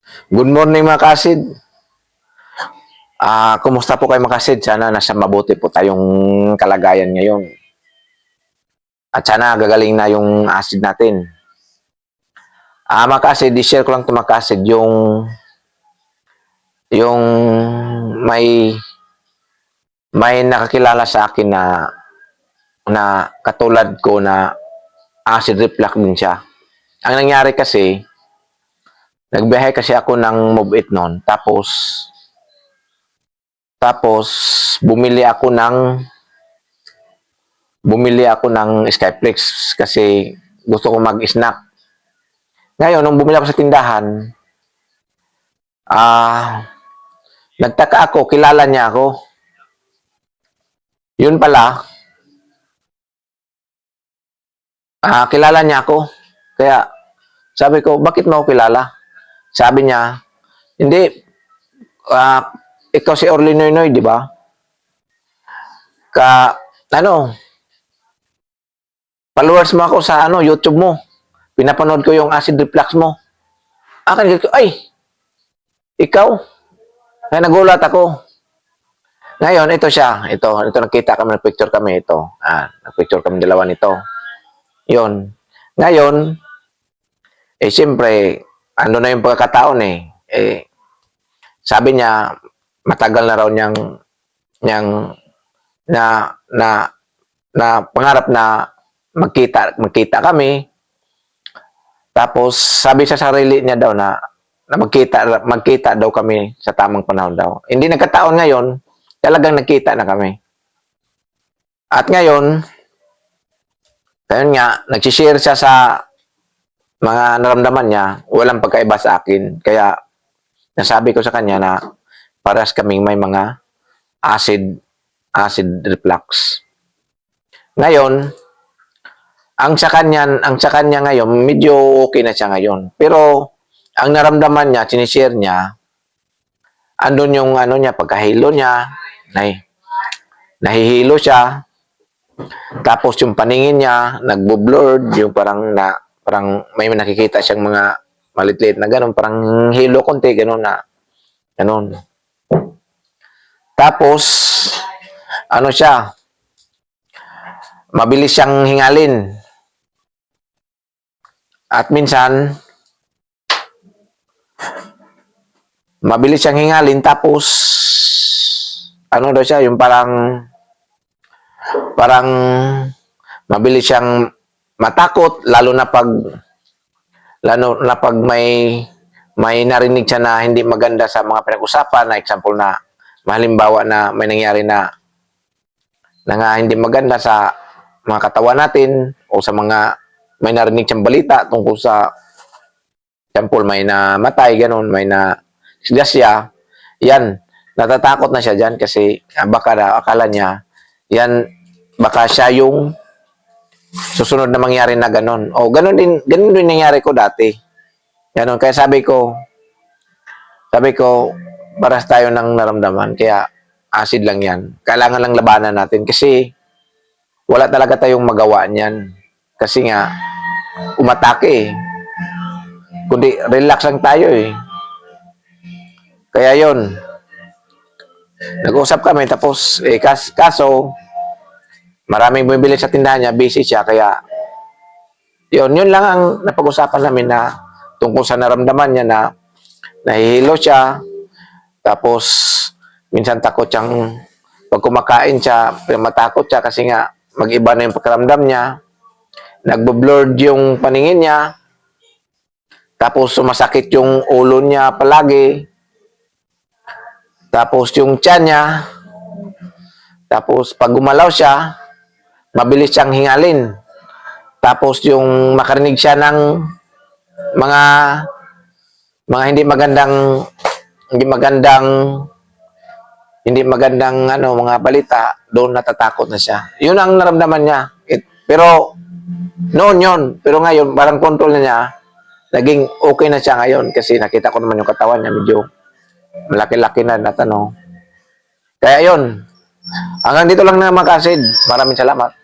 Good morning mga kasid. Kumusta po kayo mga kasid? Sana nasa mabuti po tayong kalagayan ngayon. At sana gagaling na yung acid natin. Mga kasid, i-share ko lang ito mga kasid, yung may nakakilala sa akin na katulad ko na acid reflux din siya. Ang nangyari kasi, nagbiyahe kasi ako ng Move It noon. Tapos bumili ako ng Skyflex kasi gusto ko mag-snack. Ngayon, nung bumili ako sa tindahan, nagtaka ako, kilala niya ako. Yun pala, kilala niya ako. Kaya, sabi ko, bakit mo ako kilala? Sabi niya, hindi, ikaw si Orly Noynoy, di ba? Followers mo ako sa YouTube mo. Pinapanood ko yung acid reflux mo. Akin ko, ay, ikaw? Kaya nagulat ako. Ngayon, ito siya. Ito nakita kami, nag-picture kami ito. Nag-picture kami dalawa nito. Yun. Ngayon, siyempre, ano na yung pagkakataon sabi niya, matagal na raw niyang na pangarap na magkita kami. Tapos, sabi sa sarili niya daw na magkita daw kami sa tamang panahon daw. Hindi nagkataon ngayon, talagang nagkita na kami. At ngayon nga, nagsishare siya sa mga naramdaman niya, walang pagkaiba sa akin. Kaya, nasabi ko sa kanya na paras kaming may mga acid reflux. Ngayon, ang sa kanya ngayon, medyo okay na siya ngayon. Pero, ang naramdaman niya, sinishare niya, andun yung pagkahilo niya, nahihilo siya, tapos yung paningin niya, nagbo-blurred, yung parang may nakikita siyang mga malitlit na ganun, parang hilo konti, ganun na, ganun. Tapos, siya, mabilis siyang hingalin. At minsan, mabilis siyang hingalin, tapos, daw siya, yung parang mabilis siyang matakot, lalo na pag may narinig siya na hindi maganda sa mga pinag-usapan, na example na, halimbawa na may nangyari na hindi maganda sa mga katawan natin, o sa may narinig siyang balita tungkol sa, example, may namatay, ganun, may disgrasya, yan, natatakot na siya dyan kasi baka akala niya, yan, baka siya yung susunod na mangyari na ganun. O, ganun din nangyari ko dati. Ganun, kaya sabi ko, paras tayo ng naramdaman, kaya acid lang yan. Kailangan lang labanan natin kasi wala talaga tayong magawa niyan. Kasi nga, umatake kundi relax lang tayo Kaya yon, nag-usap kami, tapos kaso maraming bumibili sa tindahan niya, busy siya, kaya yun lang ang napag-usapan namin na tungkol sa naramdaman niya na nahihilo siya, tapos minsan takot siyang pag kumakain siya, matakot siya kasi nga mag-iba na yung pakiramdam niya, nagbo-blurred yung paningin niya, tapos sumasakit yung ulo niya palagi, tapos yung tiyan niya, tapos pag gumalaw siya, mabilis siyang hingalin, tapos yung makarinig siya ng mga hindi magandang mga balita, doon natatakot na siya. Yun ang naramdaman niya. Pero noon yun, pero ngayon parang control na niya, naging okay na siya ngayon kasi nakita ko naman yung katawan niya, medyo malaki-laki na Kaya yun, hanggang dito lang na mga kasid. Maraming salamat.